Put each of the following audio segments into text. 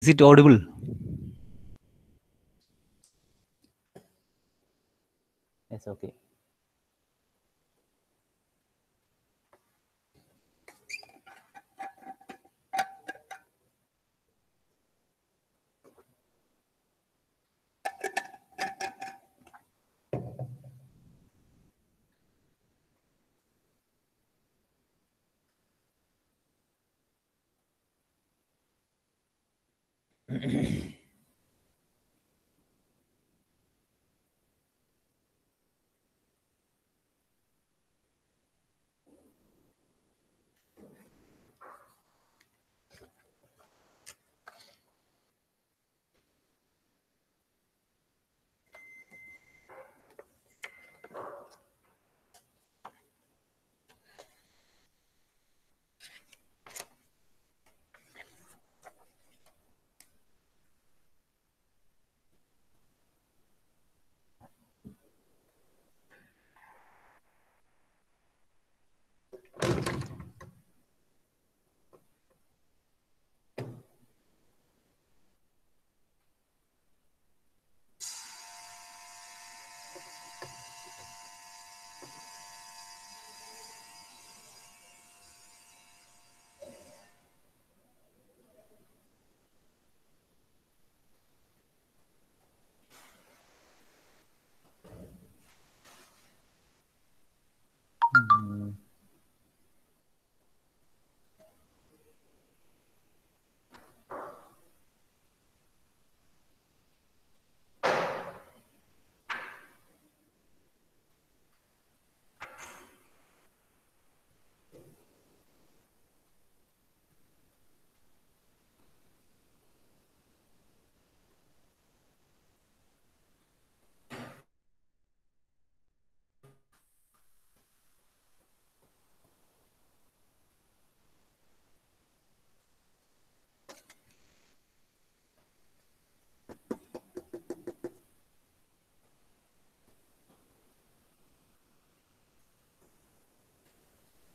Is it audible? Yes, okay.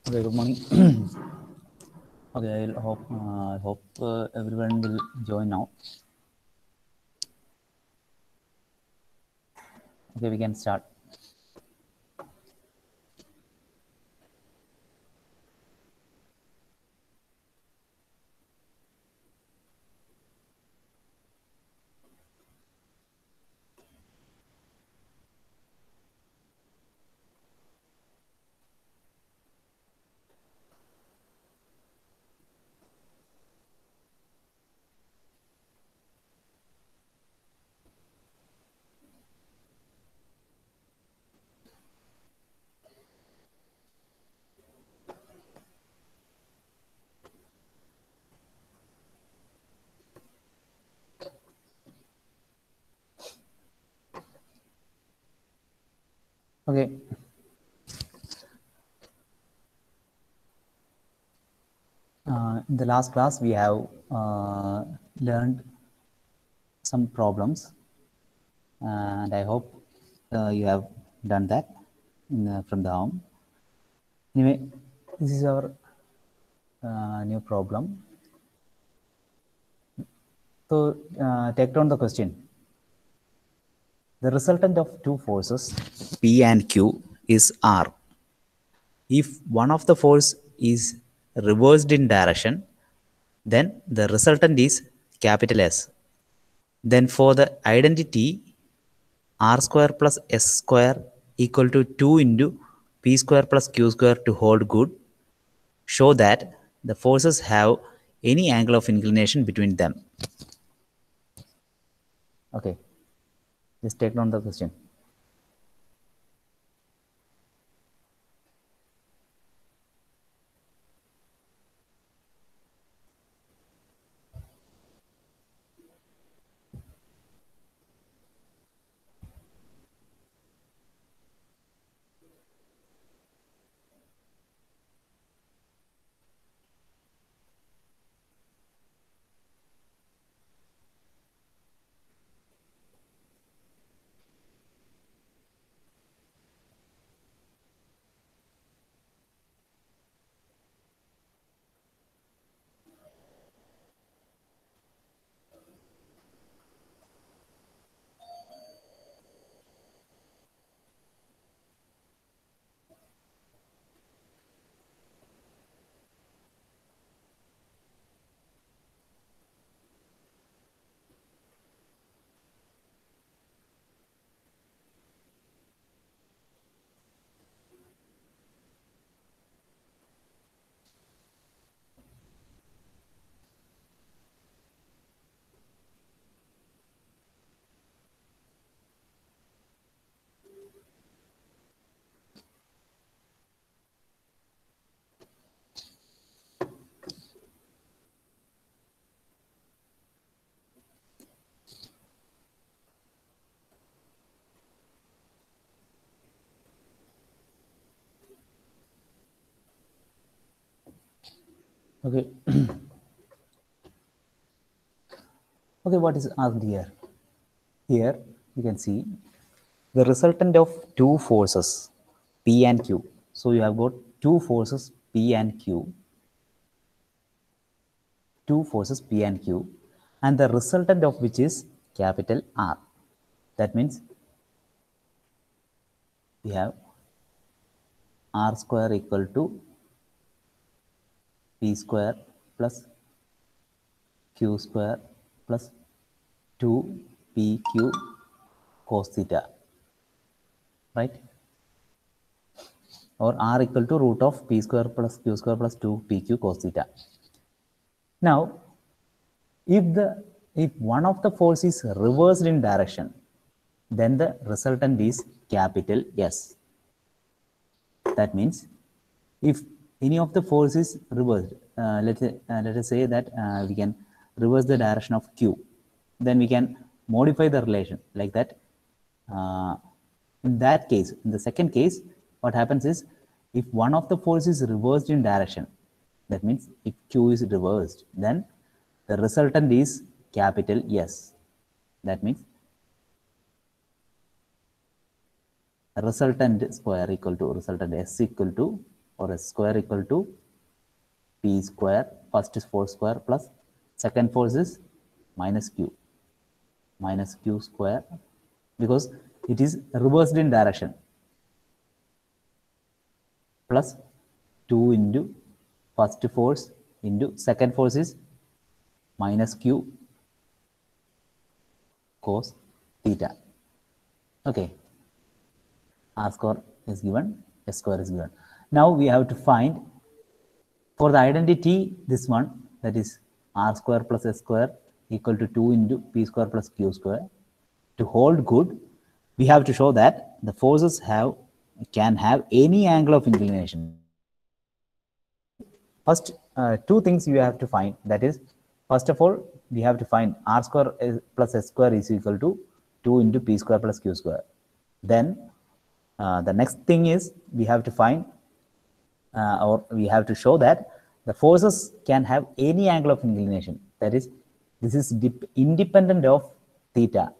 Okay, good morning. Okay, I hope everyone will join now. Okay, we can start. Okay. In the last class, we have learned some problems, and I hope you have done that from the home. Anyway, this is our new problem. So, take down the question. The resultant of two forces, P and Q, is R. If one of the force is reversed in direction, then the resultant is capital S. Then for the identity R square plus S square equal to 2 into P square plus Q square to hold good, show that the forces have any angle of inclination between them. Okay, just take down the question. Okay. Okay, what is asked here? Here you can see the resultant of two forces P and Q. So you have got two forces P and Q, and the resultant of which is capital R. That means we have R square equal to P square plus Q square plus 2PQ cos theta, right? Or R equal to root of P square plus Q square plus 2PQ cos theta. Now, if one of the force is reversed in direction, then the resultant is capital S. That means if any of the force is reversed, let us say that we can reverse the direction of Q, then we can modify the relation like that. In that case, in the second case, what happens is if one of the force is reversed in direction, that means if Q is reversed, then the resultant is capital S. That means resultant square equal to resultant S equal to, or S square equal to P square, first is force square plus second force is minus Q square, because it is reversed in direction, plus 2 into first force into second force is minus Q cos theta. Okay. R square is given, S square is given. Now we have to find for the identity this one, that is R square plus S square equal to 2 into P square plus Q square. To hold good, we have to show that the forces can have any angle of inclination. First, two things you have to find, that is, first of all, we have to find R square plus S square is equal to 2 into P square plus Q square. Then the next thing is we have to find or we have to show that the forces can have any angle of inclination. That is, this is independent of theta.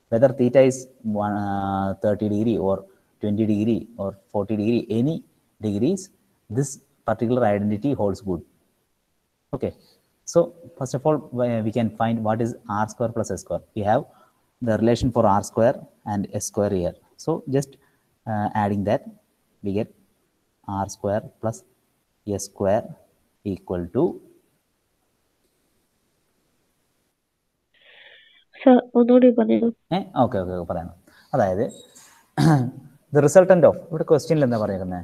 Whether theta is 30 degree or 20 degree or 40 degree, any degrees, this particular identity holds good. Okay. So first of all, we can find what is R square plus S square. We have the relation for R square and S square here. So just adding that, we get R square plus S square equal to. Sir, ഒന്നുകൂടി പറയൂ. Okay പറയാം. അതായത് the resultant of, ഇവിടെ ക്വസ്റ്റ്യനിൽ എന്താ പറയുന്നത്,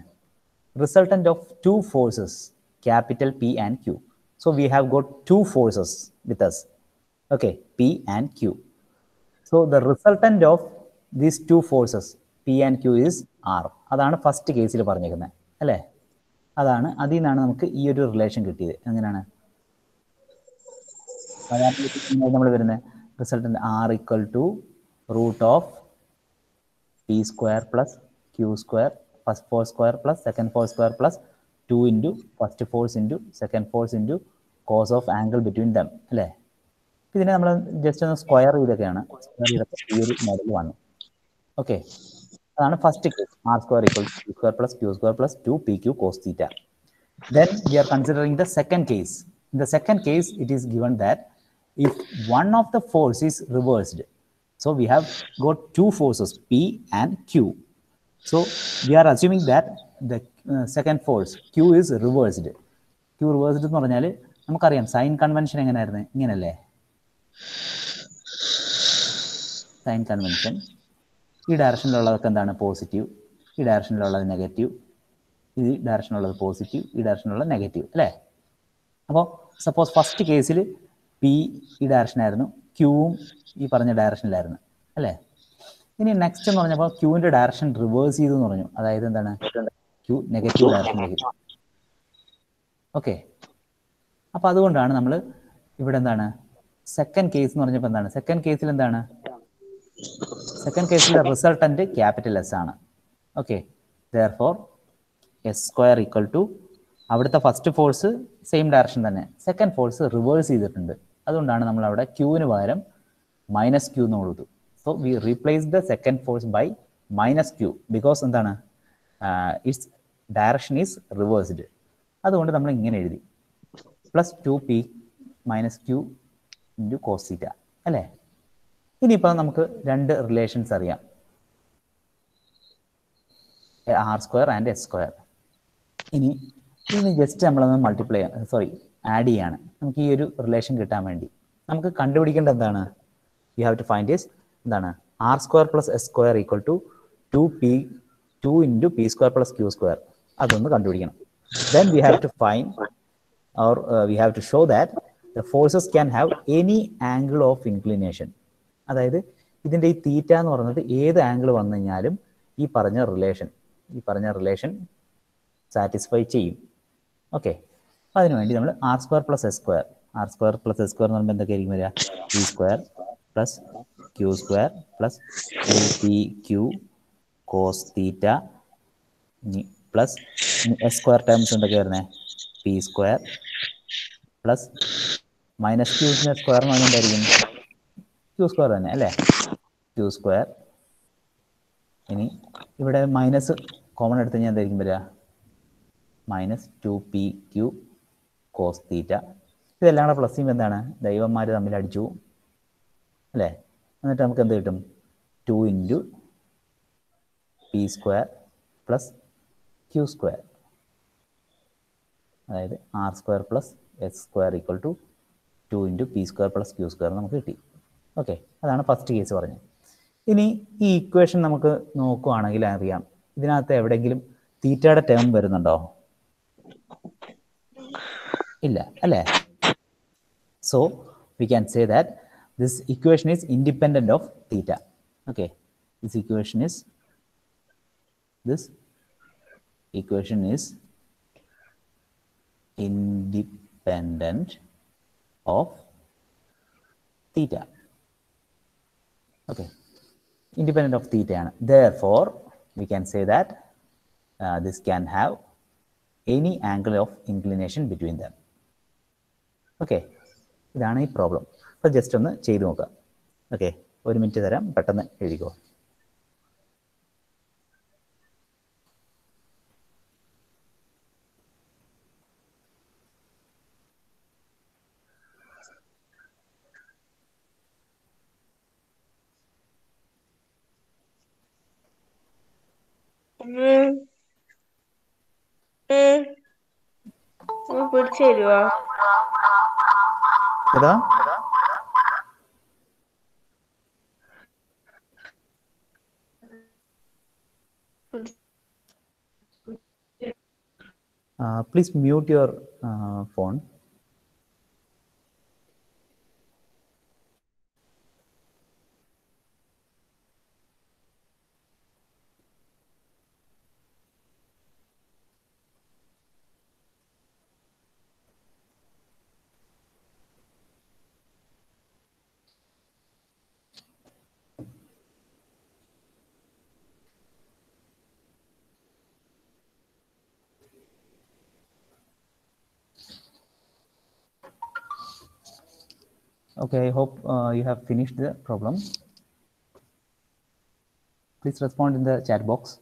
resultant of two forces capital P and Q. So we have got two forces with us, okay, P and Q. So the resultant of these two forces P and Q is R. അതാണ് first കേസിൽ പറഞ്ഞിരിക്കുന്നത് അല്ലേ. അതാണ് അതിൽ നിന്നാണ് നമുക്ക് ഈ ഒരു റിലേഷൻ കിട്ടിയത്. എങ്ങനെയാണ് നമ്മൾ വരുന്നത്, resultant R equal to root of P square plus Q square, first force square plus second force square plus 2 into first force into second force into cos of angle between them അല്ലേ. ഇതിനെ നമ്മൾ just ഒന്ന് square ചെയ്തൊക്കെയാണ്, square ചെയ്തൊക്കെ ഈ ഒരു model വന്നു. Okay, അതാണ് first case, R square equal to Q square plus Q square plus 2PQ cos theta. Then we are considering the second case. In the second case, it is given that if one of the force is reversed, so we have got two forces P and Q. So we are assuming that the second force Q is reversed. Q reversed എന്ന് പറഞ്ഞാൽ നമുക്കറിയാം sign convention എങ്ങനെയായിരുന്നു, ഇങ്ങനല്ലേ sign convention. ഈ ഡയറക്ഷനിലുള്ളതൊക്കെ എന്താണ് positive, ഈ ഡയറക്ഷനിലുള്ളത് negative, ഈ ഡയറക്ഷനിലുള്ളത് positive, ഈ ഡയറക്ഷനിലുള്ള negative അല്ലേ. അപ്പോൾ സപ്പോസ് ഫസ്റ്റ് കേസിൽ പി ഈ ഡയറക്ഷനായിരുന്നു, ക്യൂവും ഈ പറഞ്ഞ ഡയറക്ഷനിലായിരുന്നു അല്ലേ. ഇനി നെക്സ്റ്റ് എന്ന് പറഞ്ഞപ്പോൾ ക്യൂവിൻ്റെ ഡയറക്ഷൻ റിവേഴ്സ് ചെയ്തു എന്ന് പറഞ്ഞു, അതായത് എന്താണ് ക്യൂ നെഗറ്റീവ് ഡയറക്ഷനിലേക്ക്. ഓക്കെ, അപ്പോൾ അതുകൊണ്ടാണ് നമ്മൾ ഇവിടെ എന്താണ് സെക്കൻഡ് കേസ് എന്ന് പറഞ്ഞപ്പോൾ എന്താണ്, സെക്കൻഡ് കേസിൽ എന്താണ്, സെക്കൻഡ് കേസിലെ റിസൾട്ടന്റ് ക്യാപിറ്റൽ എസ് ആണ്. Okay, therefore S square equal to അവിടുത്തെ ഫസ്റ്റ് ഫോഴ്സ് സെയിം ഡയറക്ഷൻ തന്നെ, സെക്കൻഡ് ഫോഴ്സ് റിവേഴ്സ് ചെയ്തിട്ടുണ്ട്. അതുകൊണ്ടാണ് നമ്മൾ അവിടെ ക്യൂവിന് പകരം മൈനസ് ക്യൂ എന്ന് കൊടുത്തു. So we replace the second force by minus q because എന്താണ്, ഇറ്റ്സ് ഡയറക്ഷൻ ഈസ് റിവേഴ്സ്ഡ്. അതുകൊണ്ട് നമ്മൾ ഇങ്ങനെ എഴുതി plus 2p minus q into cos theta അല്ലേ. ഇനിയിപ്പോൾ നമുക്ക് രണ്ട് റിലേഷൻസ് അറിയാം, r² ആൻഡ് s². ഇനി ജസ്റ്റ് നമ്മളൊന്ന് മൾട്ടിപ്ലൈ ആഡ് ചെയ്യാണ് നമുക്ക് ഈ ഒരു റിലേഷൻ കിട്ടാൻ വേണ്ടി. നമുക്ക് കണ്ടുപിടിക്കേണ്ടത് എന്താണ്, you have to find is എന്താണ്, r² plus s² equal to 2 into p² plus q². അതൊന്ന് കണ്ടുപിടിക്കണം. Then we have to find or we have to show that the forces can have any angle of inclination. അതായത് ഇതിൻ്റെ ഈ തീറ്റ എന്ന് പറയുന്നത് ഏത് angle വന്നു കഴിഞ്ഞാലും ഈ പറഞ്ഞ റിലേഷൻ സാറ്റിസ്ഫൈ ചെയ്യും. ഓക്കെ, അതിനുവേണ്ടി നമ്മൾ r² plus s², r² plus s² എന്ന് പറയുമ്പോൾ എന്തൊക്കെയായിരിക്കും വരിക, p² plus q² plus 2pq cos theta plus s² terms എന്തൊക്കെ വരുന്നത്, p² പ്ലസ് മൈനസ് ക്യൂസിൻ്റെ സ്ക്വയർ എന്ന് പറഞ്ഞാൽ എന്തായിരിക്കും, q² തന്നെ അല്ലേ, q². ഇനി ഇവിടെ മൈനസ് കോമൺ എടുത്ത് കഴിഞ്ഞാൽ എന്തായിരിക്കും വരിക, മൈനസ് 2pq കോസ് തീറ്റ. ഇതെല്ലാം കൂടെ പ്ലസ് ചെയ്യുമ്പോൾ എന്താണ്, ദൈവന്മാർ തമ്മിൽ അടിച്ചു അല്ലേ. എന്നിട്ട് നമുക്ക് എന്ത് കിട്ടും, 2 ഇൻറ്റു p² പ്ലസ് q², അതായത് r² plus s² equal to 2 into p² plus q² നമുക്ക് കിട്ടി. ഓക്കെ, അതാണ് ഫസ്റ്റ് കേസ് പറഞ്ഞത്. ഇനി ഈ ഇക്വേഷൻ നമുക്ക് നോക്കുകയാണെങ്കിൽ അറിയാം, ഇതിനകത്ത് എവിടെയെങ്കിലും തീറ്റയുടെ ടേം വരുന്നുണ്ടോ, ഇല്ല അല്ലേ. So we can say that this equation is independent of theta. Okay, this equation is independent of theta. Okay, independent of theta ആണ്. Therefore we can say that this can have any angle of inclination between them. Okay, ഇതാണ് ഈ problem. അപ്പോൾ just ഒന്ന് ചെയ്തു നോക്കാം. Okay, 1 minute തരാം, പെട്ടെന്ന് എഴുതിക്കോ. പിടിച്ചു തരുവോ? ഏതാ? Please mute your phone. Okay, I hope you have finished the problem. Please respond in the chat box.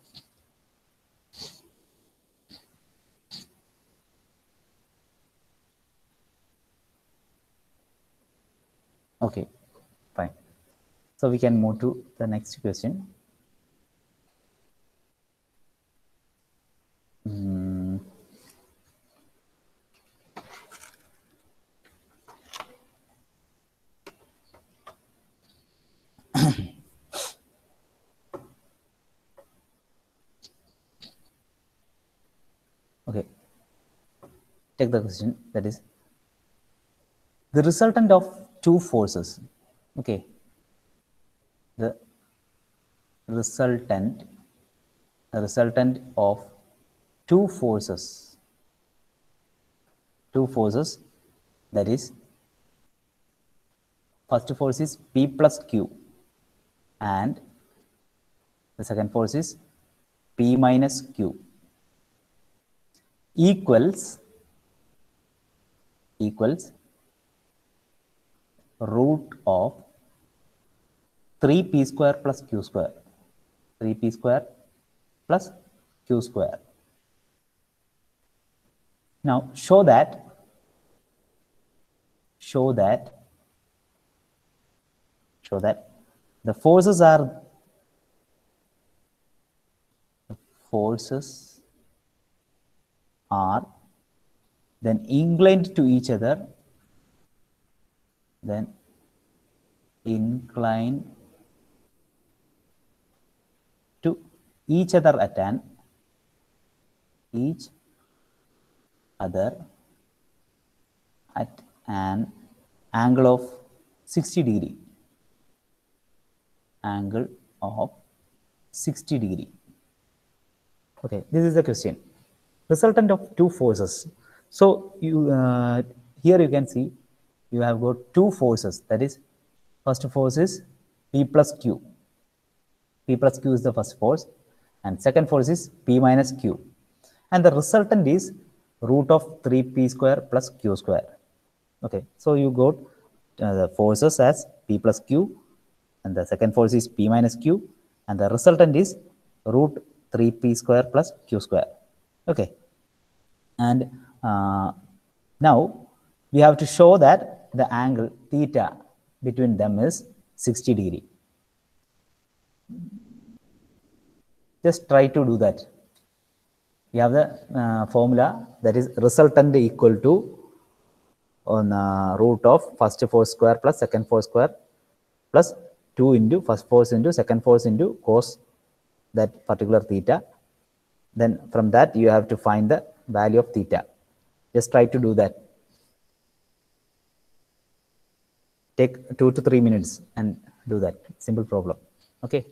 Okay, fine. So we can move to the next question. Okay, take the question, that is the resultant of two forces. Okay, the resultant of two forces, that is first force is P plus Q and the second force is P minus Q. equals root of 3p square plus q square. 3p square plus q square. Now show that the forces are then inclined to each other, to each other at an angle of 60 degree. Okay, this is the question. Resultant of two forces. So you here you can see you have got two forces. That is, first force is P plus Q. P plus Q is the first force, and second force is P minus Q. And the resultant is root of 3p square plus q square. Okay, so you got the forces as P plus Q, and the second force is P minus Q, and the resultant is root 3p square plus q square. Okay, and now we have to show that the angle theta between them is 60 degree. Just try to do that. We have the formula, that is resultant equal to on root of first force square plus second force square plus 2 into first force into second force into cos that particular theta. Then from that you have to find the value of theta. Just try to do that. Take 2 to 3 minutes and do that simple problem. Okay.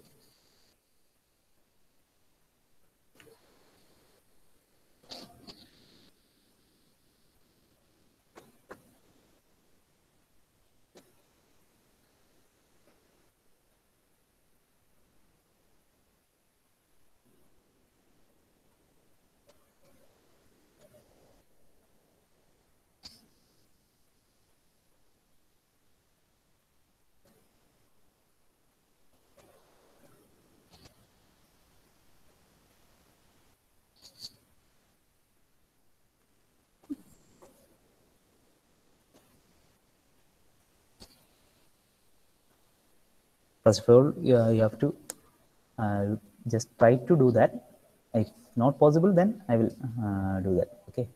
First of all, you have to just try to do that. If not possible, then I will do that. Okay.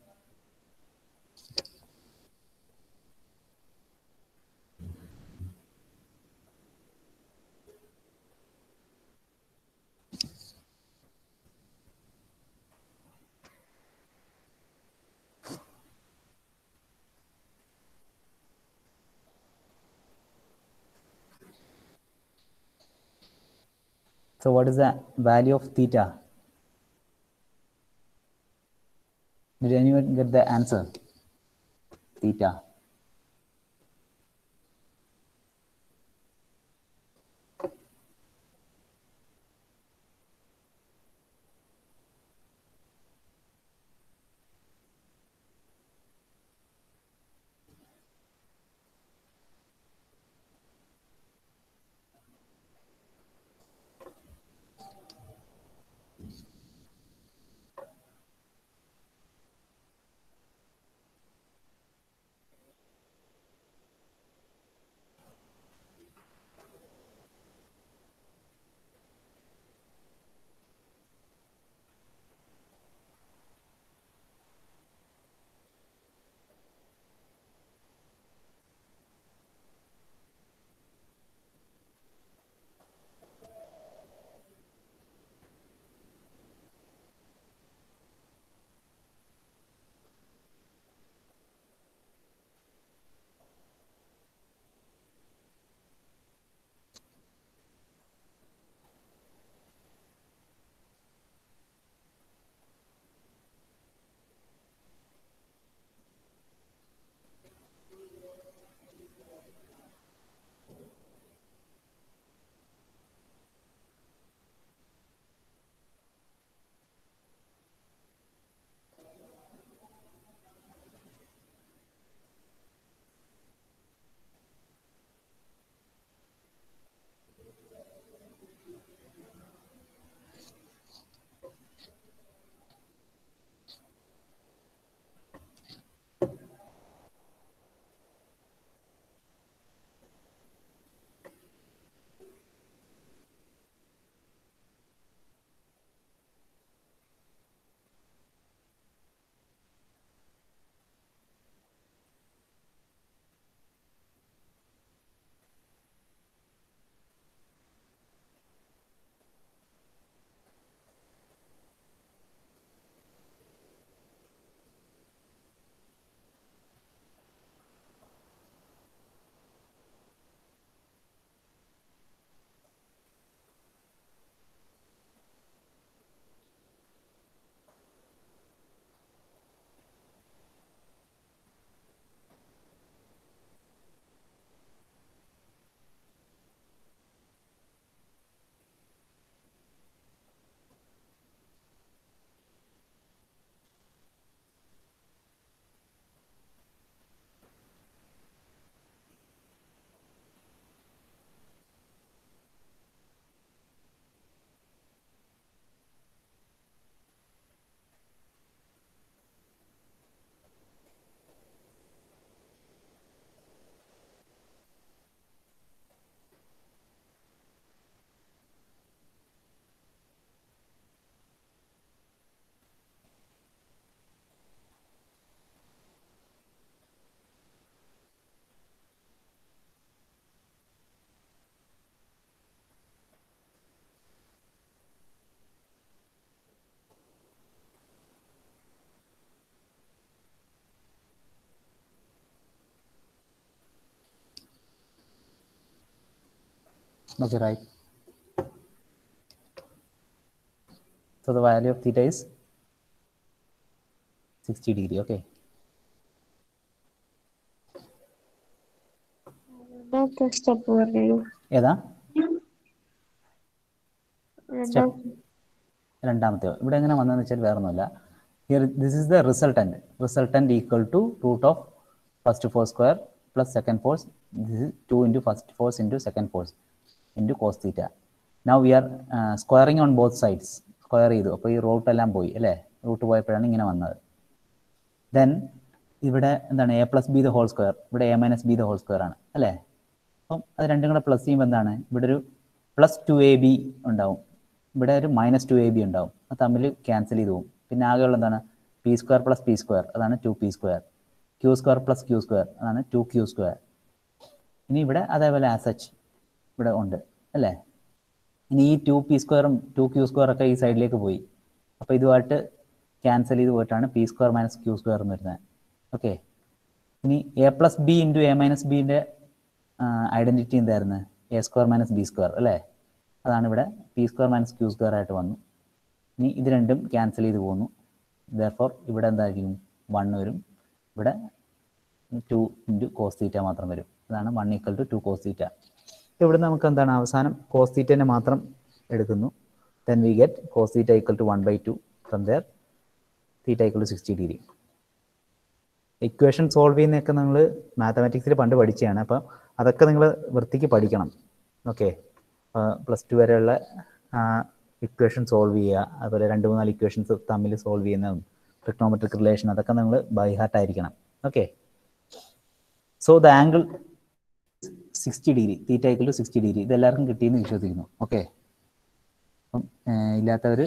So what is the value of theta? Did anyone get the answer? Theta. Okay, right. So the value of theta is 60 degree. Okay. രണ്ടാമത്തെ step പറഞ്ഞു. ഏതാ step? രണ്ടാമത്തെ രണ്ടാമത്തെയോ? ഇവിടെ എങ്ങനെ വന്നതെന്ന് വെച്ചാൽ വേറെ ഒന്നുമില്ല. Here this is the resultant. Resultant equal to root of first force square plus second force. This is 2 into first force into second force into cos theta. Now we are squaring on both sides. Square ചെയ്തു. അപ്പോൾ ഈ root എല്ലാം പോയി അല്ലേ? Root പോയപ്പോഴാണ് ഇങ്ങനെ വന്നത്. Then ഇവിടെ എന്താണ് A plus B the whole square, ഇവിടെ A minus B the whole square ആണ് അല്ലേ? അപ്പം അത് രണ്ടും കൂടെ പ്ലസ് ചെയ്യുമ്പോൾ എന്താണ്, ഇവിടെ ഒരു പ്ലസ് 2ab ഉണ്ടാവും, ഇവിടെ ഒരു മൈനസ് 2ab ഉണ്ടാവും. അത് തമ്മിൽ ക്യാൻസൽ ചെയ്ത് പോകും. പിന്നെ ആകെയുള്ള എന്താണ് p square plus p square, അതാണ് 2p square. Q square plus q square, അതാണ് 2q സ്ക്വയർ. ഇനി ഇവിടെ അതേപോലെ ആസച്ച് ഇവിടെ ഉണ്ട് അല്ലേ? ഇനി ഈ 2p സ്ക്വയറും 2q സ്ക്വയറൊക്കെ ഈ സൈഡിലേക്ക് പോയി. അപ്പോൾ ഇതുമായിട്ട് ക്യാൻസൽ ചെയ്ത് പോയിട്ടാണ് P square minus Q square എന്ന് വരുന്നത്. ഓക്കെ. ഇനി A plus B into A minus ബിൻ്റെ ഐഡൻറ്റിറ്റി എന്തായിരുന്നു? A square minus B square അല്ലേ? അതാണ് ഇവിടെ P square minus Q square ആയിട്ട് വന്നു. ഇനി ഇത് രണ്ടും ക്യാൻസൽ ചെയ്ത് പോകുന്നു. ദെർഫോർ ഇവിടെ എന്തായിരിക്കും? 1 വരും. ഇവിടെ 2 ഇൻറ്റു കോസ് തീറ്റ മാത്രം വരും. അതാണ് 1 ഈക്വൽ ടു 2 കോസ് തീറ്റ. ഇവിടെ നമുക്ക് എന്താണ് അവസാനം കോസ് തീറ്റേനെ മാത്രം എടുക്കുന്നു. Then we get cos theta equal to 1/2. From there theta equal to 60 degree. Equation solve ചെയ്യുന്നതൊക്കെ നിങ്ങൾ മാത്തമാറ്റിക്സിൽ പണ്ട് പഠിച്ചതാണ്. അപ്പോൾ അതൊക്കെ നിങ്ങൾ വൃത്തിക്ക് പഠിക്കണം. ഓക്കെ. +2 വരെയുള്ള ഇക്വേഷൻ സോൾവ് ചെയ്യുക, അതുപോലെ 2-3 ഇക്വേഷൻസ് തമ്മിൽ സോൾവ് ചെയ്യുന്നതും ട്രിഗ്നോമെട്രിക് റിലേഷൻ, അതൊക്കെ നിങ്ങൾ ബൈ ഹാർട്ട് ആയിരിക്കണം. Okay. So the angle 60 degree, theta equal to 60 degree. ഇതെല്ലാവർക്കും കിട്ടിയെന്ന് വിശ്വസിക്കുന്നു. ഓക്കെ. അപ്പം ഇല്ലാത്തവർ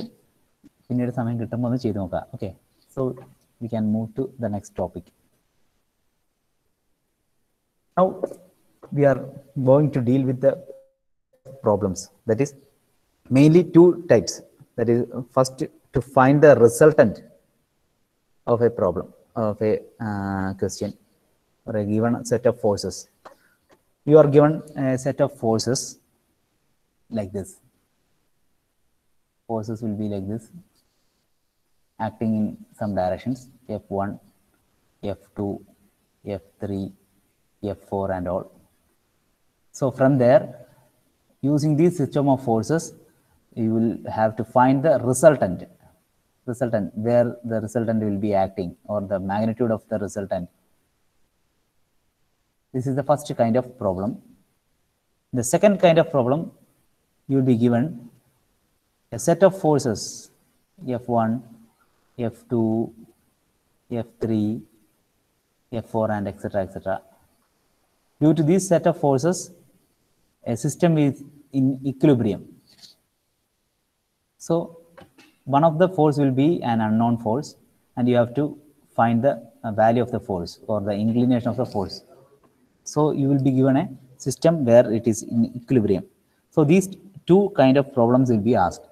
പിന്നീട് സമയം കിട്ടുമ്പോൾ ഒന്ന് ചെയ്ത് നോക്കാം. Okay. So we can move to the next topic. Now we are going to deal with the problems, that is mainly 2 types. That is, first to find the resultant of a problem, of a question or a given set of forces. You are given a set of forces like this. Forces will be like this, acting in some directions, F1, F2, F3, F4 and all. So from there, using this system of forces, you will have to find the resultant, where the resultant will be acting, or the magnitude of the resultant. This is the first kind of problem. The second kind of problem, you will be given a set of forces, F1, F2, F3, F4 and etc. etc. Due to this set of forces, a system is in equilibrium. So one of the force will be an unknown force, and you have to find the value of the force or the inclination of the force. So you will be given a system where it is in equilibrium. So these 2 kind of problems will be asked.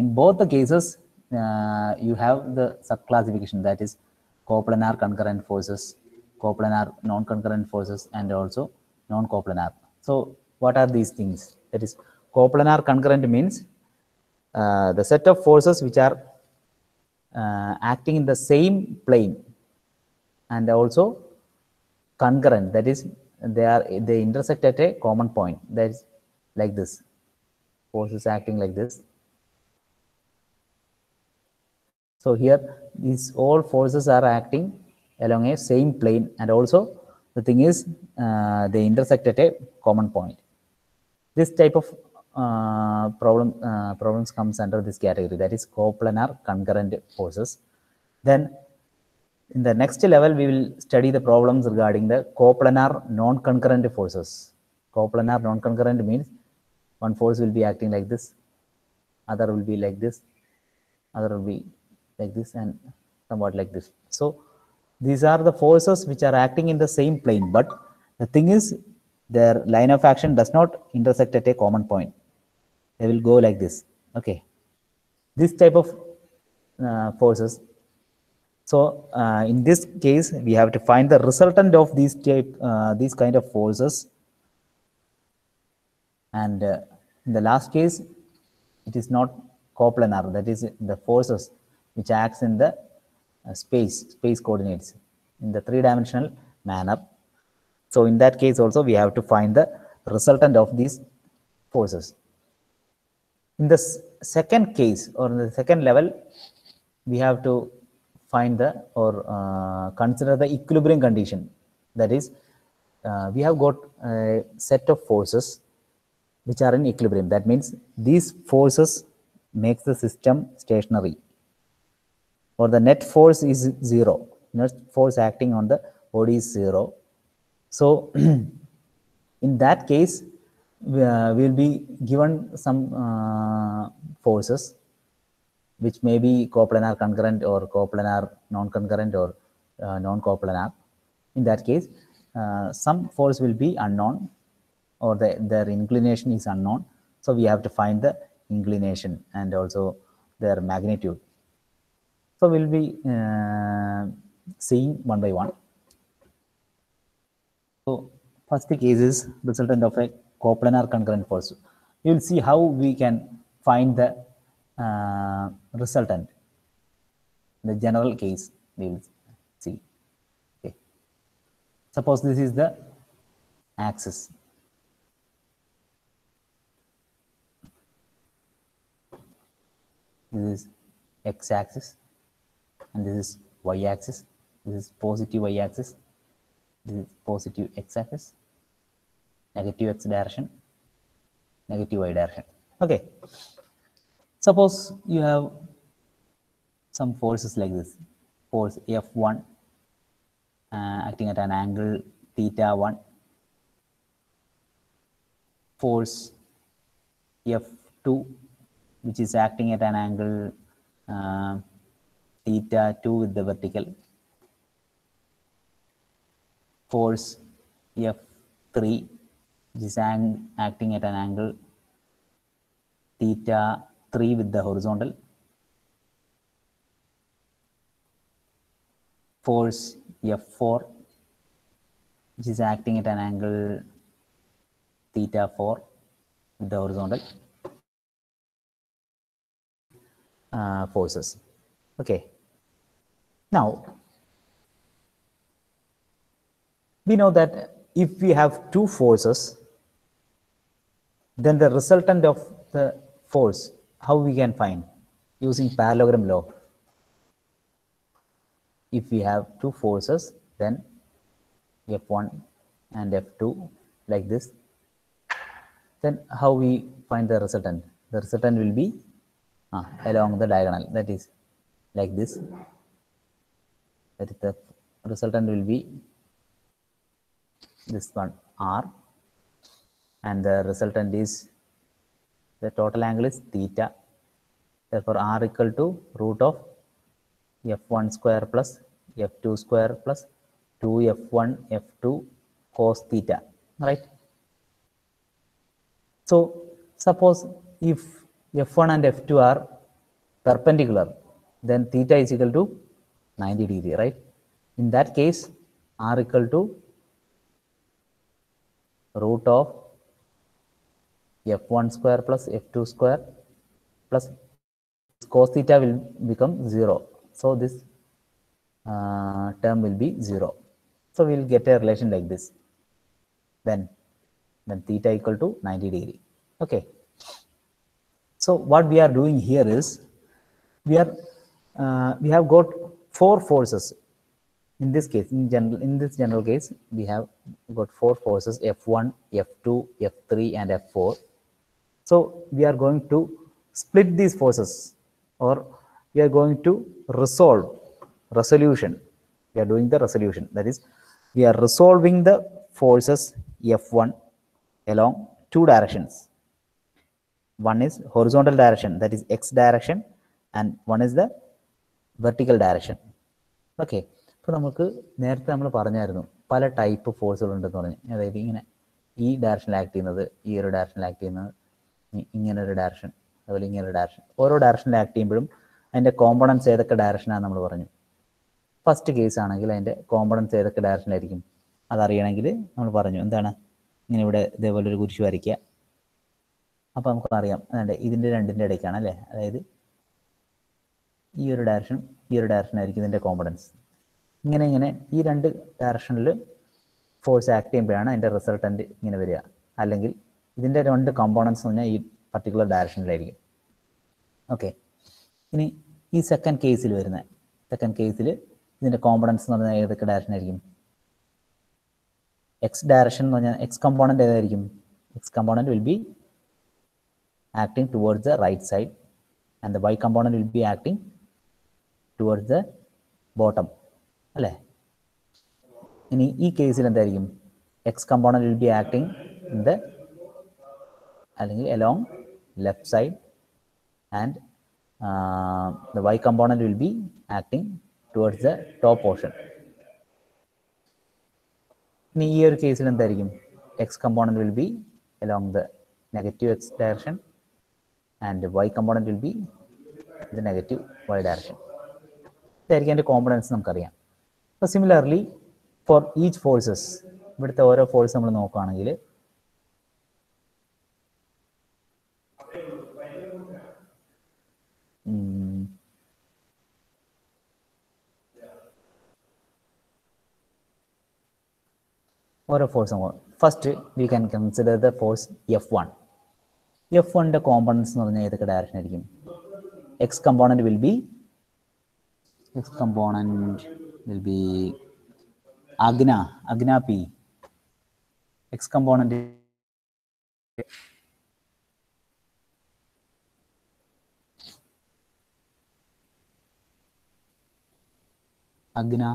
In both the cases, you have the subclassification, that is coplanar concurrent forces, coplanar non-concurrent forces, and also non-coplanar. So what are these things? That is, coplanar concurrent means the set of forces which are acting in the same plane, and also concurrent, that is they intersect at a common point. That is like this, forces acting like this. So here these all forces are acting along a same plane, and also the thing is they intersect at a common point. This type of problems comes under this category, that is coplanar concurrent forces. Then in the next level we will study the problems regarding the coplanar non-concurrent forces. Coplanar non-concurrent means one force will be acting like this, other will be like this, other will be like this, and somewhat like this. So these are the forces which are acting in the same plane, but the thing is their line of action does not intersect at a common point. They will go like this. Okay. This type of forces. So in this case we have to find the resultant of these kind of forces And in the last case, it is not coplanar, that is the forces which acts in the space coordinates in the three-dimensional manner. So in that case also we have to find the resultant of these forces. In the second case or in the second level, we have to find the or consider the equilibrium condition. That is, we have got a set of forces which are in equilibrium. That means these forces makes the system stationary, or the net force is zero. Net force acting on the body is zero. So in that case, we will be given some forces which may be coplanar concurrent or coplanar non-concurrent or non-coplanar. In that case, some force will be unknown, or their inclination is unknown. So we have to find the inclination and also their magnitude. So we'll be seeing one by one. So first case is resultant of a coplanar concurrent force. You will see how we can find the resultant. The general case we will see. Okay. Suppose this is the axis. This is x-axis and this is y-axis. This is positive y-axis. This is positive x-axis, negative x direction, negative y direction. Okay. Suppose you have some forces like this. Force F1 acting at an angle theta 1. Force F2 which is acting at an angle theta 2 with the vertical. Force F3 which is acting at an angle theta 3 with the horizontal. Force F4 which is acting at an angle theta 4 with the horizontal forces. Okay. Now, we know that if we have two forces, then the resultant of the force, how we can find? Using parallelogram law. If we have two forces, then F1 and F2 like this, then how we find the resultant? The resultant will be along the diagonal, that is like this. That is the resultant will be this one R, and the resultant is the total angle is theta. Therefore R equal to root of F1 square plus F2 square plus 2F1 F2 cos theta, right? So suppose if F1 and F2 are perpendicular, then theta is equal to 90 degree, right? In that case, R equal to root of F1 square plus F2 square plus cos theta will become 0. So this term will be 0. So we will get a relation like this. Then theta equal to 90 degree. Okay. So what we are doing here is we have got four forces. In this case, in this general case, we have got four forces: F1, F2, F3, and F4. So we are going to split these forces, or we are going to resolution. We are doing the resolution. That is, we are resolving the forces F1 along two directions. One is horizontal direction, that is x direction, and one is the vertical direction. Okay. ഇപ്പോൾ നമുക്ക് നേരത്തെ നമ്മൾ പറഞ്ഞായിരുന്നു പല type ഫോഴ്സുകൾ ഉണ്ടെന്ന് പറഞ്ഞു. അതായത് ഇങ്ങനെ ഈ ഡയറക്ഷനിൽ ആക്ട് ചെയ്യുന്നത്, ഈ ഒരു ഡയറക്ഷനിൽ ആക്ട് ചെയ്യുന്നത്, ഇങ്ങനൊരു ഡയറക്ഷൻ, അതുപോലെ ഇങ്ങനൊരു ഡയറക്ഷൻ. ഓരോ ഡയറക്ഷനിൽ ആക്ട് ചെയ്യുമ്പോഴും അതിൻ്റെ കോമ്പണൻസ് ഏതൊക്കെ ഡയറക്ഷനാണെന്ന് നമ്മൾ പറഞ്ഞു. ഫസ്റ്റ് കേസ് ആണെങ്കിൽ അതിൻ്റെ കോമ്പണൻസ് ഏതൊക്കെ ഡയറക്ഷനിലായിരിക്കും അതറിയണമെങ്കിൽ നമ്മൾ പറഞ്ഞു എന്താണ്, ഇങ്ങനെ ഇവിടെ ഇതേപോലെ ഒരു കുരിശ് വരയ്ക്കുക, അപ്പോൾ നമുക്കറിയാം ഇതിൻ്റെ രണ്ടിൻ്റെ ഇടയ്ക്കാണ് അല്ലേ, അതായത് ഈ ഒരു ഡയറക്ഷൻ ആയിരിക്കും ഇതിൻ്റെ കോമ്പണൻസ്. ഇങ്ങനെ ഈ രണ്ട് ഡയറക്ഷനിൽ ഫോഴ്സ് ആക്ട് ചെയ്യുമ്പോഴാണ് അതിൻ്റെ റിസൾട്ടൻ്റ് ഇങ്ങനെ വരിക. അല്ലെങ്കിൽ ഇതിൻ്റെ രണ്ട് കോമ്പോണൻസ് എന്ന് പറഞ്ഞാൽ ഈ പർട്ടിക്കുലർ ഡയറക്ഷനിലായിരിക്കും. ഓക്കെ, ഇനി ഈ സെക്കൻഡ് കേസിൽ ഇതിൻ്റെ കോമ്പണൻസ് എന്ന് പറഞ്ഞാൽ ഏതൊക്കെ ഡയറക്ഷൻ ആയിരിക്കും? എക്സ് ഡയറക്ഷൻ എന്ന് പറഞ്ഞാൽ എക്സ് കമ്പോണൻ്റ് ഏതായിരിക്കും? X component will be acting towards the right side and the y component will be acting towards the bottom അല്ലേ. ഇനി ഈ കേസിൽ എന്തായിരിക്കും? X component will be acting in the അല്ലെങ്കിൽ along left side and the y component will be acting towards the top portion. ഇനി ഈ ഒരു കേസിൽ എന്തായിരിക്കും? X component will B along the negative x direction and y component will be the negative y direction. ഇതായിരിക്കും അതിൻ്റെ components നമുക്കറിയാം. അപ്പോൾ similarly for each forces, ഇവിടുത്തെ ഓരോ ഫോഴ്സ് നമ്മൾ നോക്കുകയാണെങ്കിൽ ഓരോ ഫോഴ്സും first we can consider the force F1. F1ൻ്റെ കോമ്പണൻസ് എന്ന് പറഞ്ഞാൽ ഏതൊക്കെ ഡയറക്ഷൻ ആയിരിക്കും? എക്സ് കമ്പോണൻ്റ് വിൽ ബി അഗ്ന P. X component Agna.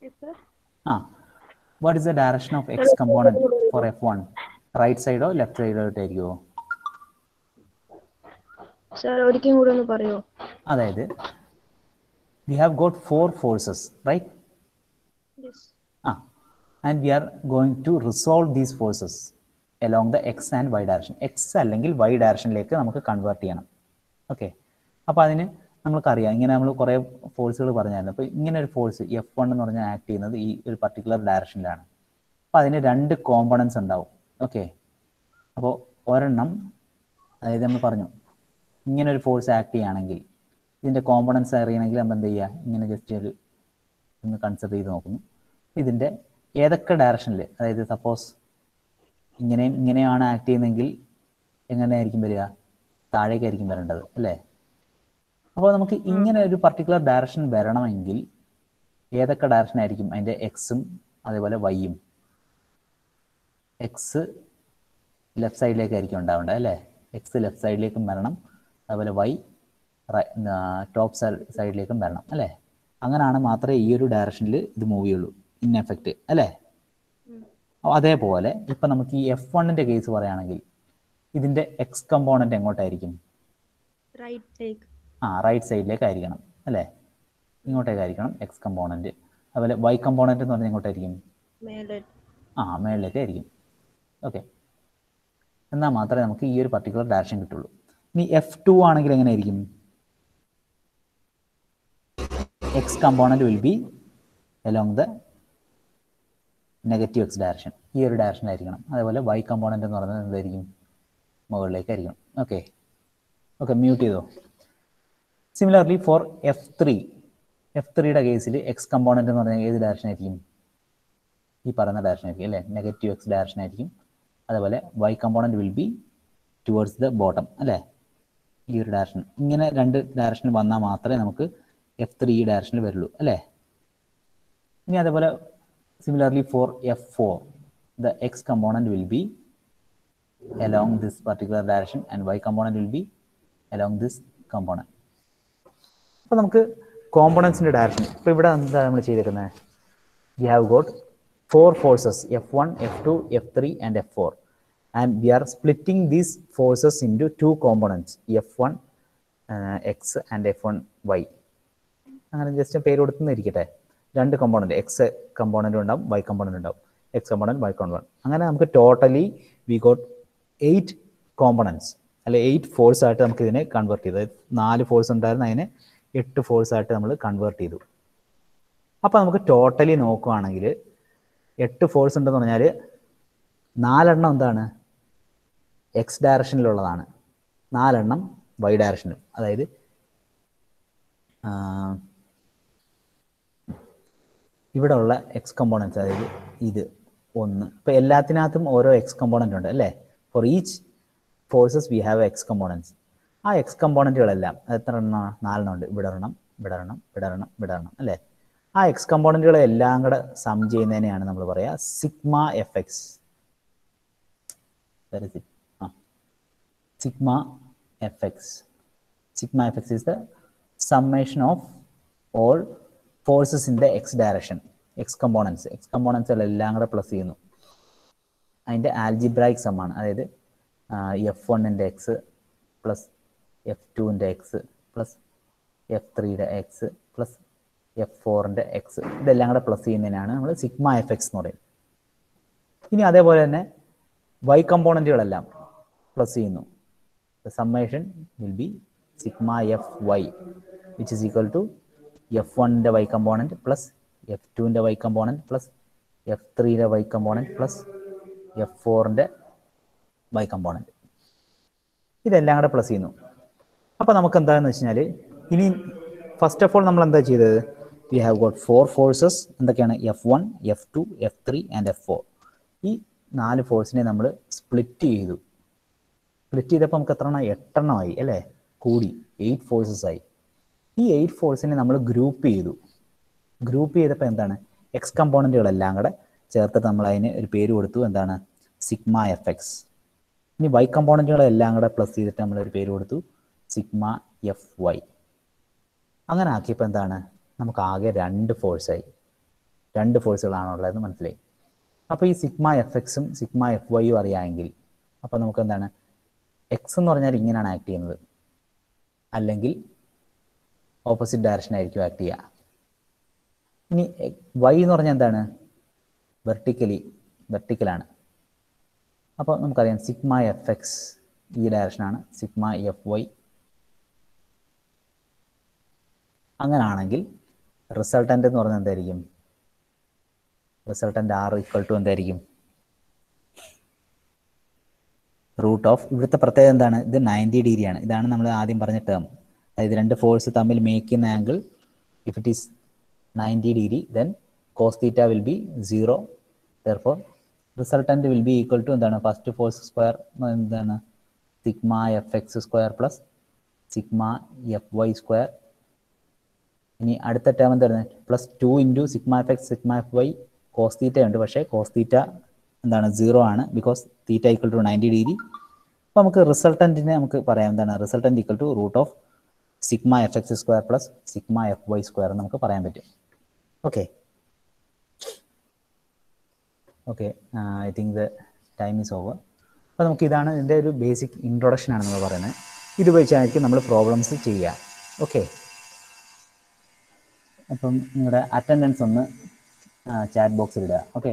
Yes, sir. What is the direction of x component for F1? Right side or left side ആയിരിക്കുമോ? Sir, ഒരിക്കലും കൂടെ ഒന്ന് പറയോ? അതായത് we have got 4 forces, right? Yes. And we are going to resolve these forces along the x and y direction. X അല്ലെങ്കിൽ y ഡയറക്ഷനിലേക്ക് നമുക്ക് convert ചെയ്യണം. Okay, അപ്പോൾ അതിന് നമുക്കറിയാം, ഇങ്ങനെ നമ്മൾ കുറേ ഫോഴ്സുകൾ പറഞ്ഞായിരുന്നു. അപ്പോൾ ഇങ്ങനെ ഒരു ഫോഴ്സ് F1 എന്ന് പറഞ്ഞാൽ ആക്ട് ചെയ്യുന്നത് ഈ ഒരു പർട്ടിക്കുലർ ഡയറക്ഷനിലാണ്. അപ്പോൾ അതിന് രണ്ട് കോമ്പണൻസ് ഉണ്ടാവും. ഓക്കെ, അപ്പോൾ ഒരെണ്ണം, അതായത് നമ്മൾ പറഞ്ഞു ഇങ്ങനെ ഒരു ഫോഴ്സ് ആക്ട് ചെയ്യുകയാണെങ്കിൽ ഇതിൻ്റെ കോമ്പണൻസ് അറിയണമെങ്കിൽ നമ്മൾ എന്ത് ചെയ്യുക? ഇങ്ങനെ ജസ്റ്റ് ഒന്ന് കൺസിഡർ ചെയ്ത് നോക്കുന്നു. ഇതിൻ്റെ ഏതൊക്കെ ഡയറക്ഷനിൽ, അതായത് സപ്പോസ് ഇങ്ങനെയാണ് ആക്ട് ചെയ്യുന്നതെങ്കിൽ എങ്ങനെയായിരിക്കും വരിക? താഴേക്കായിരിക്കും വരേണ്ടത് അല്ലേ. അപ്പോൾ നമുക്ക് ഇങ്ങനെ ഒരു പർട്ടിക്കുലർ ഡയറക്ഷൻ വരണമെങ്കിൽ ഏതൊക്കെ ഡയറക്ഷൻ ആയിരിക്കും? അതിൻ്റെ എക്സും അതേപോലെ വൈയും. എക്സ് ലെഫ്റ്റ് സൈഡിലേക്കായിരിക്കും ഉണ്ടാവേണ്ടത് അല്ലേ. എക്സ് ലെഫ്റ്റ് സൈഡിലേക്കും വരണം, അതുപോലെ വൈ ടോപ്പ് സൈഡിലേക്കും വരണം അല്ലേ. അങ്ങനെയാണ് മാത്രമേ ഈ ഒരു ഡയറക്ഷനിൽ ഇത് മൂവ് ചെയ്യുള്ളൂ, ഇൻ എഫക്റ്റ് അല്ലേ. അതേപോലെ ഇപ്പം നമുക്ക് ഈ F1ൻ്റെ കേസ് പറയുകയാണെങ്കിൽ ഇതിൻ്റെ എക്സ് കമ്പോണൻ്റ് എങ്ങോട്ടായിരിക്കും? റൈറ്റ് സൈഡിലേക്കായിരിക്കണം അല്ലേ. ഇങ്ങോട്ടേക്കായിരിക്കണം എക്സ് കമ്പോണൻറ്റ്. അതുപോലെ വൈ കമ്പോണൻറ്റ് എന്ന് പറഞ്ഞാൽ എങ്ങോട്ടായിരിക്കും? മേളിലേക്കായിരിക്കും. ഓക്കെ, എന്നാൽ മാത്രമേ നമുക്ക് ഈ ഒരു പർട്ടിക്കുലർ ഡയറക്ഷൻ കിട്ടുള്ളൂ. ഇനി F2 ആണെങ്കിൽ എങ്ങനെയായിരിക്കും? X component will be along the negative X direction, ഈ ഒരു ഡയറക്ഷനിലായിരിക്കണം. അതേപോലെ വൈ കമ്പോണൻ്റ് എന്ന് പറയുന്നത് എന്തായിരിക്കും? മുകളിലേക്കായിരിക്കണം. ഓക്കെ, മ്യൂട്ട് ചെയ്തോ. സിമിലർലി ഫോർ F3യുടെ കേസിൽ എക്സ് കമ്പോണൻ്റ് എന്ന് പറഞ്ഞാൽ ഏത് ഡയറക്ഷൻ ആയിരിക്കും? ഈ പറയുന്ന ഡയറക്ഷൻ ആയിരിക്കും അല്ലേ, നെഗറ്റീവ് എക്സ് ഡയറക്ഷൻ ആയിരിക്കും. അതേപോലെ y component will be towards the bottom അല്ലേ, ഈ ഒരു ഡയറക്ഷൻ. ഇങ്ങനെ രണ്ട് ഡയറക്ഷനിൽ വന്നാൽ മാത്രമേ നമുക്ക് F3 ഈ ഡയറക്ഷനിൽ വരുള്ളൂ അല്ലേ. ഇനി അതേപോലെ similarly for F4 the x component will be along this particular direction and y component will be along this component. അപ്പോൾ നമുക്ക് കോമ്പണൻസിൻ്റെ ഡയറക്ഷൻ ഇപ്പോൾ ഇവിടെ എന്താ നമ്മൾ ചെയ്തേക്കുന്നത്? we have got 4 forces F1, F2, F3 and F4 and we are splitting these forces into 2 components F1 x and F1 y. അങ്ങനെ just പേര് കൊടുത്തുന്നിരിക്കട്ടെ. രണ്ട് കമ്പോണൻറ്റ്, എക്സ് കമ്പോണൻറ്റും ഉണ്ടാവും, വൈ കമ്പോണൻറ്റ് ഉണ്ടാവും. X component, y component. അങ്ങനെ നമുക്ക് totally we got 8 components അല്ലെ 8 ഫോഴ്സ് ആയിട്ട് നമുക്ക് ഇതിനെ കൺവേർട്ട് ചെയ്തു. 4 ഫോഴ്സ് ഉണ്ടായിരുന്നു, അതിനെ 8 ഫോഴ്സ് ആയിട്ട് നമ്മൾ കൺവേർട്ട് ചെയ്തു. അപ്പോൾ നമുക്ക് ടോട്ടലി നോക്കുകയാണെങ്കിൽ 8 ഫോഴ്സ് ഉണ്ടെന്ന് പറഞ്ഞാൽ 4 എണ്ണം എന്താണ്? എക്സ് ഡയറക്ഷനിലുള്ളതാണ്, 4 വൈ ഡയറക്ഷനിലും. അതായത് ഇവിടെ ഉള്ള എക്സ് കമ്പോണൻസ്, അതായത് ഇത് 1. ഇപ്പോൾ എല്ലാത്തിനകത്തും ഓരോ എക്സ് കമ്പോണൻ്റ് ഉണ്ട് അല്ലേ? For each forces we have X components. ആ എക്സ് കമ്പോണൻറ്റുകളെല്ലാം എത്ര എണ്ണം? 4 ഉണ്ട്. ഇവിടെ ഒരെണ്ണം, ഇവിടെ ഒരെണ്ണം, ഇവിടെ ഒരെണ്ണം, ഇവിടെ ഒരെണ്ണം അല്ലേ? ആ എക്സ് കമ്പോണൻറ്റുകളെ എല്ലാം കൂടെ സം ചെയ്യുന്നതിനെയാണ് നമ്മൾ പറയുക sigma F x. Sigma F X. Sigma fx is the summation of all forces in the x direction. X components എല്ലാം കൂടെ പ്ലസ് ചെയ്യുന്നു. അതിൻ്റെ ആൽജിബ്രായിക് സം ആണ്. അതായത് F1-ൻ്റെ എക്സ് പ്ലസ് F2-ൻ്റെ എക്സ് പ്ലസ് F3-യുടെ എക്സ് പ്ലസ് F4-ൻ്റെ എക്സ്, ഇതെല്ലാം കൂടെ പ്ലസ് ചെയ്യുന്നതിനാണ് നമ്മൾ സിഗ്മ എഫ് എക്സ് എന്ന് പറയുന്നത്. ഇനി അതേപോലെ തന്നെ വൈ കമ്പോണൻറ്റുകളെല്ലാം പ്ലസ് ചെയ്യുന്നു. The summation will be sigma fy, which is equal to F1-ൻ്റെ y component plus F2-ൻ്റെ y component plus F3-യുടെ y component plus F4-ൻ്റെ y component. ഇതെല്ലാം കൂടെ പ്ലസ് ചെയ്യുന്നു. അപ്പോൾ നമുക്ക് എന്താണെന്ന് വെച്ച് കഴിഞ്ഞാൽ, ഇനി ഫസ്റ്റ് ഓഫ് ഓൾ നമ്മൾ എന്താ ചെയ്തത്? We have got 4 forces. എന്തൊക്കെയാണ്? F1, F2, F3 and F4. ഈ 4 ഫോഴ്സിനെ നമ്മൾ സ്പ്ലിറ്റ് ചെയ്തു. സ്പ്ലിറ്റ് ചെയ്തപ്പോൾ നമുക്ക് എത്ര എണ്ണം? 8 എണ്ണമായി അല്ലേ? കൂടി 8 ഫോഴ്സസ് ആയി. ഈ 8 ഫോഴ്സിനെ നമ്മൾ ഗ്രൂപ്പ് ചെയ്തു. ഗ്രൂപ്പ് ചെയ്തപ്പോൾ എന്താണ്? എക്സ് കമ്പോണൻറ്റുകളെല്ലാം കൂടെ ചേർത്തിട്ട് നമ്മൾ അതിന് ഒരു പേര് കൊടുത്തു. എന്താണ്? Sigma F X. ഇനി വൈ കമ്പോണൻറ്റുകളെല്ലാം കൂടെ പ്ലസ് ചെയ്തിട്ട് നമ്മളൊരു പേര് കൊടുത്തു സിഗ്മ എഫ് വൈ. അങ്ങനെ ആക്കിയപ്പോൾ എന്താണ്? നമുക്ക് ആകെ 2 ഫോഴ്സായി. 2 ഫോഴ്സുകളാണുള്ളതെന്ന് മനസ്സിലായി. അപ്പോൾ ഈ സിഗ്മ എഫ് എക്സും സിഗ്മ എഫ് വൈയും അറിയാമെങ്കിൽ അപ്പോൾ നമുക്ക് എന്താണ്? എക്സ് എന്ന് പറഞ്ഞാൽ ഇങ്ങനെയാണ് ആക്ട് ചെയ്യുന്നത്, അല്ലെങ്കിൽ ഓപ്പോസിറ്റ് ഡയറക്ഷൻ ആയിരിക്കും ആക്ട് ചെയ്യുക. ഇനി വൈ എന്ന് പറഞ്ഞാൽ എന്താണ്? വെർട്ടിക്കലാണ്. അപ്പോൾ നമുക്കറിയാം സിഗ്മ എഫ് എക്സ് ഈ ഡയറക്ഷനാണ്, സിഗ്മ എഫ് വൈ. അങ്ങനെയാണെങ്കിൽ റിസൾട്ടൻ്റ് എന്ന് പറഞ്ഞാൽ എന്തായിരിക്കും? റിസൾട്ടൻ്റ് ആർ ഈക്വൽ ടു എന്തായിരിക്കും? റൂട്ട് ഓഫ്, ഇവിടുത്തെ പ്രത്യേകത എന്താണ്? ഇത് 90 ഡിഗ്രിയാണ്. ഇതാണ് നമ്മൾ ആദ്യം പറഞ്ഞ ടേം. അതായത് 2 ഫോഴ്സ് തമ്മിൽ മേക്ക് ചെയ്യുന്ന angle if it is 90 degree then cos theta will be 0. Therefore resultant will be equal to എന്താണ്? ഫസ്റ്റ് ഫോഴ്സ് സ്ക്വയർ എന്താണ്? Sigma F x square plus sigma F y square. ഇനി അടുത്ത term എന്താണ്? Plus 2 into sigma F x sigma F y. Cos theta ഉണ്ട്, പക്ഷേ cos theta എന്താണ്? 0 ആണ്, because theta equal to 90 degree. അപ്പോൾ നമുക്ക് റിസൾട്ടൻറ്റിനെ നമുക്ക് പറയാം എന്താണ്? Resultant equal to root of sigma F x square plus sigma F y square എന്ന് നമുക്ക് പറയാൻ പറ്റും. Okay, I think the time is over. അപ്പോൾ നമുക്ക് ഇതാണ് ഇതിൻ്റെ ഒരു ബേസിക് ഇൻട്രൊഡക്ഷൻ ആണ് നമ്മൾ പറയുന്നത്. ഇത് വെച്ചായിരിക്കും നമ്മൾ പ്രോബ്ലംസ് ചെയ്യുക. ഓക്കെ, അപ്പം നിങ്ങളുടെ അറ്റൻഡൻസ് ഒന്ന് ചാറ്റ് ബോക്സിൽ ഇടുക. ഓക്കെ.